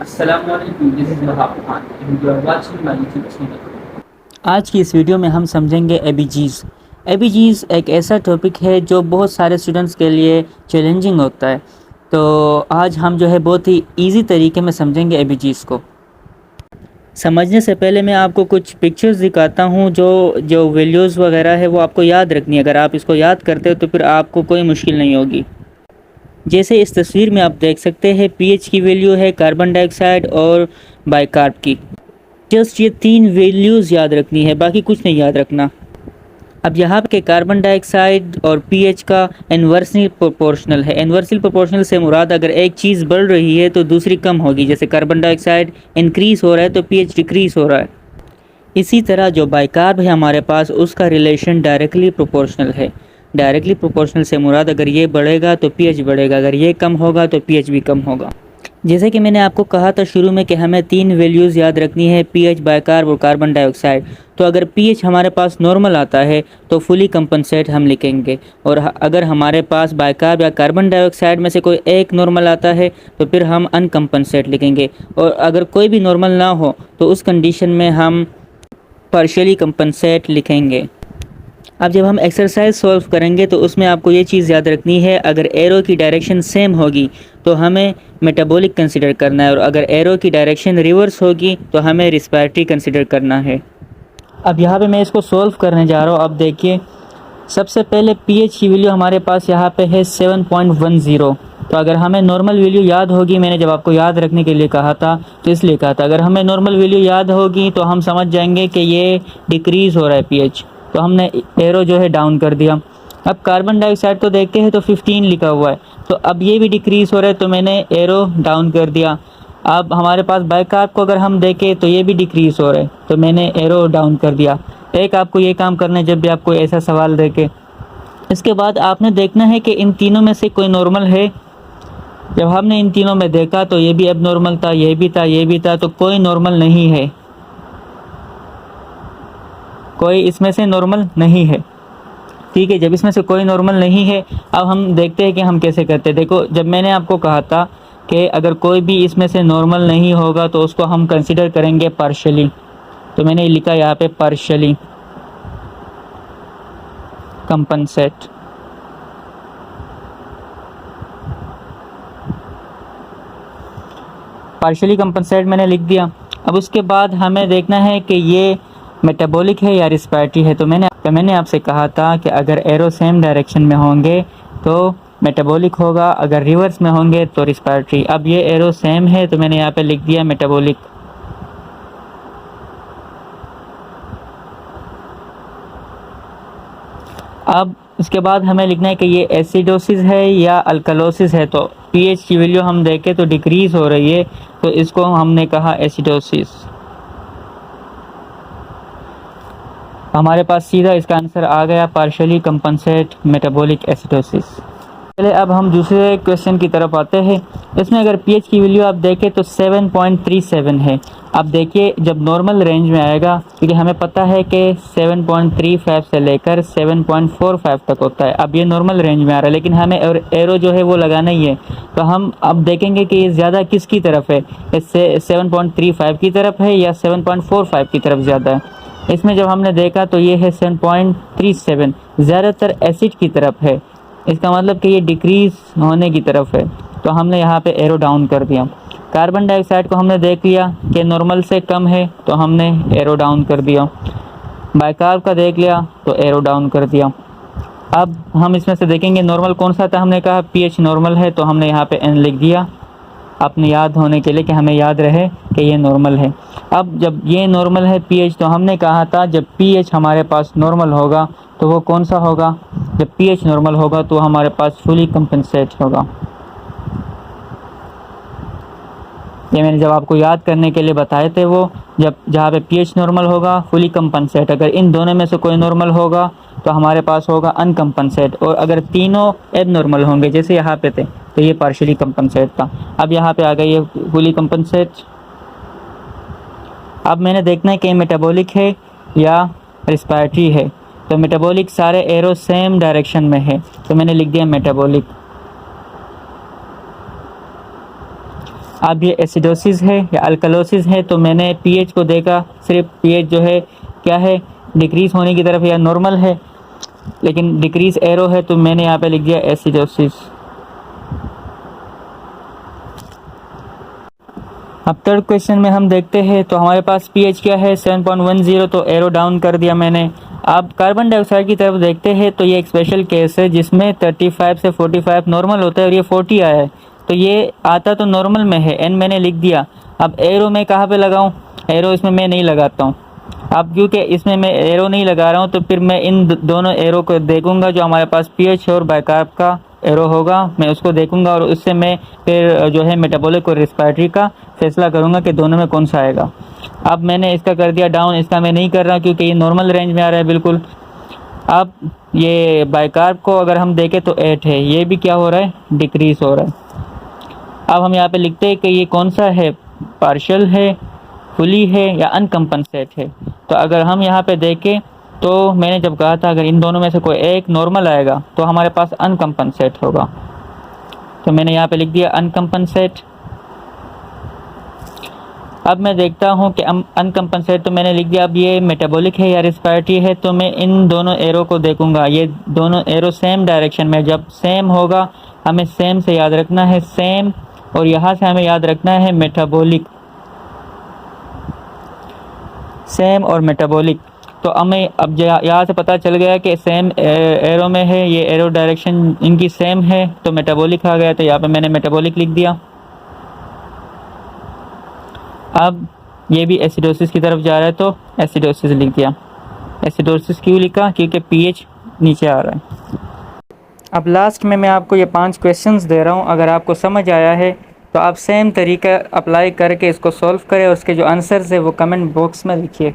Assalamualaikum, this is Wahab Khan and you are watching my YouTube channel. आज की इस video में हम समझेंगे एबीजीज़। एबीजीज़ एक ऐसा टॉपिक है जो बहुत सारे स्टूडेंट्स के लिए चैलेंजिंग होता है। तो आज हम जो है बहुत ही इजी तरीके में समझेंगे एबीजीज़ को। समझने से पहले मैं आपको कुछ पिक्चर्स दिखाता हूँ जो जो वैल्यूज़ वगैरह है वो आपको याद रखनी है। अगर आप इसको याद करते हो तो फिर आपको कोई मुश्किल नहीं होगी। जैसे इस तस्वीर में आप देख सकते हैं पीएच की वैल्यू है कार्बन डाइऑक्साइड और बाइकार्ब की। जस्ट ये तीन वैल्यूज़ याद रखनी है, बाकी कुछ नहीं याद रखना। अब यहाँ पे कार्बन डाइऑक्साइड और पीएच का इन्वर्सली प्रोपोर्शनल है। इन्वर्सली प्रोपोर्शनल से मुराद अगर एक चीज़ बढ़ रही है तो दूसरी कम होगी। जैसे कार्बन डाइऑक्साइड इंक्रीज़ हो रहा है तो पीएच डिक्रीज़ हो रहा है। इसी तरह जो बाइकार्ब है हमारे पास उसका रिलेशन डायरेक्टली प्रोपोर्शनल है। डायरेक्टली प्रोपोर्शनल से मुराद अगर ये बढ़ेगा तो पीएच बढ़ेगा, अगर ये कम होगा तो पीएच भी कम होगा। जैसे कि मैंने आपको कहा था शुरू में कि हमें तीन वैल्यूज़ याद रखनी है, पीएच, बाइकार्ब और कार्बन डाइऑक्साइड। तो अगर पीएच हमारे पास नॉर्मल आता है तो फुली कंपनसेट हम लिखेंगे, और अगर हमारे पास बाइकार्ब या कार्बन डाइऑक्साइड में से कोई एक नॉर्मल आता है तो फिर हम अनकंपनसेट लिखेंगे, और अगर कोई भी नॉर्मल ना हो तो उस कंडीशन में हम पार्शियली कंपनसेट लिखेंगे। अब जब हम एक्सरसाइज सॉल्व करेंगे तो उसमें आपको ये चीज़ याद रखनी है, अगर एरो की डायरेक्शन सेम होगी तो हमें मेटाबॉलिक कंसिडर करना है, और अगर एरो की डायरेक्शन रिवर्स होगी तो हमें रिस्पायरेटरी कंसिडर करना है। अब यहाँ पे मैं इसको सॉल्व करने जा रहा हूँ। अब देखिए, सबसे पहले पीएच की वैल्यू हमारे पास यहाँ पे है 7.10। तो अगर हमें नॉर्मल वैल्यू याद होगी, मैंने जब आपको याद रखने के लिए कहा था तो इसलिए कहा था, अगर हमें नॉर्मल वैल्यू याद होगी तो हम समझ जाएंगे कि ये डिक्रीज़ हो रहा है पीएच, तो हमने एरो जो है डाउन कर दिया। अब कार्बन डाइऑक्साइड को देखते हैं तो 15 लिखा हुआ है, तो अब ये भी डिक्रीज़ हो रहा है तो मैंने एरो डाउन कर दिया। अब हमारे पास बाइकार्ब को अगर हम देखें तो ये भी डिक्रीज़ हो रहा है तो मैंने एरो डाउन कर दिया। एक आपको ये काम करना है जब भी आपको ऐसा सवाल देखे। इसके बाद आपने देखना है कि इन तीनों में से कोई नॉर्मल है। जब हमने इन तीनों में देखा तो ये भी अब नॉर्मल था, ये भी था, ये भी था, तो कोई नॉर्मल नहीं है, कोई इसमें से नॉर्मल नहीं है। ठीक है, जब इसमें से कोई नॉर्मल नहीं है, अब हम देखते हैं कि हम कैसे करते हैं। देखो, जब मैंने आपको कहा था कि अगर कोई भी इसमें से नॉर्मल नहीं होगा तो उसको हम कंसिडर करेंगे पार्शियली, तो मैंने लिखा यहाँ पे पार्शियली कंपनसेट। पार्शियली कंपनसेट मैंने लिख दिया। अब उसके बाद हमें देखना है कि ये मेटाबॉलिक है या रिस्पायरेटरी है। तो मैंने आपसे कहा था कि अगर एरो सेम डायरेक्शन में होंगे तो मेटाबॉलिक होगा, अगर रिवर्स में होंगे तो रिस्पायरेटरी। अब ये एरो सेम है तो मैंने यहाँ पे लिख दिया मेटाबॉलिक। अब इसके बाद हमें लिखना है कि ये एसिडोसिस है या अल्कलोसिस है। तो पीएच की वैल्यू हम देखें तो डिक्रीज़ हो रही है, तो इसको हमने कहा एसिडोसिस। हमारे पास सीधा इसका आंसर आ गया, पार्शियली कंपनसेट मेटाबॉलिक एसिडोसिस। चलिए अब हम दूसरे क्वेश्चन की तरफ आते हैं। इसमें अगर पीएच की वैल्यू आप देखें तो 7.37 है। अब देखिए, जब नॉर्मल रेंज में आएगा, क्योंकि हमें पता है कि 7.35 से लेकर 7.45 तक होता है। अब ये नॉर्मल रेंज में आ रहा है, लेकिन हमें एरो जो है वो लगाना ही है। तो हम अब देखेंगे कि ये ज़्यादा किसकी तरफ है, इससे 7.35 की तरफ है या 7.45 की तरफ ज़्यादा है। इसमें जब हमने देखा तो ये है 7.37, ज़्यादातर एसिड की तरफ है। इसका मतलब कि ये डिक्रीज़ होने की तरफ है, तो हमने यहाँ पे एरो डाउन कर दिया। कार्बन डाइऑक्साइड को हमने देख लिया कि नॉर्मल से कम है तो हमने एरो डाउन कर दिया। बाइकार्ब का देख लिया तो एरो डाउन कर दिया। अब हम इसमें से देखेंगे नॉर्मल कौन सा था। हमने कहा पीएच नॉर्मल है तो हमने यहाँ पे एन लिख दिया अपने याद होने के लिए, कि हमें याद रहे कि ये नॉर्मल है। अब जब ये नॉर्मल है पीएच, तो हमने कहा था जब पीएच हमारे पास नॉर्मल होगा तो वो कौन सा होगा, जब पीएच नॉर्मल होगा तो हमारे पास फुली कंपनसेट होगा। ये मैंने जब आपको याद करने के लिए बताए थे, वो जब जहाँ पे पीएच नॉर्मल होगा फुली कंपनसेट, अगर इन दोनों में से कोई नॉर्मल होगा तो हमारे पास होगा अनकंपनसेट, और अगर तीनों एबनॉर्मल होंगे जैसे यहाँ पे थे तो ये पार्शियली कंपनसेट था। अब यहाँ पे आ गई ये फुली कंपनसेट। अब मैंने देखना है कि मेटाबॉलिक है या रिस्पायरेटरी है। तो मेटाबॉलिक सारे एरो सेम डायरेक्शन में है तो मैंने लिख दिया मेटाबॉलिक। अब ये एसिडोसिस है या अल्कलोसिस है, तो मैंने पीएच को देखा, सिर्फ पीएच जो है क्या है, डिक्रीज़ होने की तरफ या नॉर्मल है, लेकिन डिक्रीज़ एरो है, तो मैंने यहाँ पे लिख दिया एसिडोसिस। अब थर्ड क्वेश्चन में हम देखते हैं, तो हमारे पास पीएच क्या है 7.10, तो एरो डाउन कर दिया मैंने। अब कार्बन डाइऑक्साइड की तरफ देखते हैं, तो ये एक स्पेशल केस है जिसमें 35 से 45 नॉर्मल होता है और ये 40 आया है, तो ये आता तो नॉर्मल में है, एन मैंने लिख दिया। अब एरो मैं कहाँ पे लगाऊं? एरो इसमें मैं नहीं लगाता हूँ। अब क्योंकि इसमें मैं एरो नहीं लगा रहा हूँ, तो फिर मैं इन दोनों एरो को देखूंगा, जो हमारे पास पीएच और बाइकार्ब का एरो होगा मैं उसको देखूंगा, और उससे मैं फिर जो है मेटाबॉलिक और रिस्पायरेटरी का फैसला करूंगा कि दोनों में कौन सा आएगा। अब मैंने इसका कर दिया डाउन, इसका मैं नहीं कर रहा क्योंकि ये नॉर्मल रेंज में आ रहा है बिल्कुल। अब ये बाइकार्ब को अगर हम देखें तो 8 है, ये भी क्या हो रहा है, डिक्रीज हो रहा है। अब हम यहाँ पे लिखते हैं कि ये कौन सा है, पार्शियल है, फुली है या अनकम्पनसेट है। तो अगर हम यहाँ पे देखें, तो मैंने जब कहा था अगर इन दोनों में से कोई एक नॉर्मल आएगा तो हमारे पास अनकम्पनसेट होगा, तो मैंने यहाँ पे लिख दिया अनकम्पनसेट। अब मैं देखता हूँ कि अनकम्पनसेट, तो मैंने लिख दिया। अब ये मेटाबॉलिक है या रिस्पायरेटरी है, तो मैं इन दोनों एरो को देखूंगा, ये दोनों एरो सेम डायरेक्शन में, जब सेम होगा हमें सेम से याद रखना है, सेम, और यहाँ से हमें याद रखना है मेटाबॉलिक, सेम और मेटाबॉलिक। तो हमें अब यहाँ से पता चल गया कि सेम एरो में है, ये एरो डायरेक्शन इनकी सेम है, तो मेटाबॉलिक आ गया, तो यहाँ पे मैंने मेटाबॉलिक लिख दिया। अब ये भी एसिडोसिस की तरफ जा रहा है, तो एसिडोसिस लिख दिया। एसिडोसिस क्यों लिखा? क्योंकि पीएच नीचे आ रहा है। अब लास्ट में मैं आपको ये 5 क्वेश्चंस दे रहा हूँ, अगर आपको समझ आया है तो आप सेम तरीका अप्लाई करके इसको सॉल्व करें, और उसके जो आंसर्स है वो कमेंट बॉक्स में लिखिए।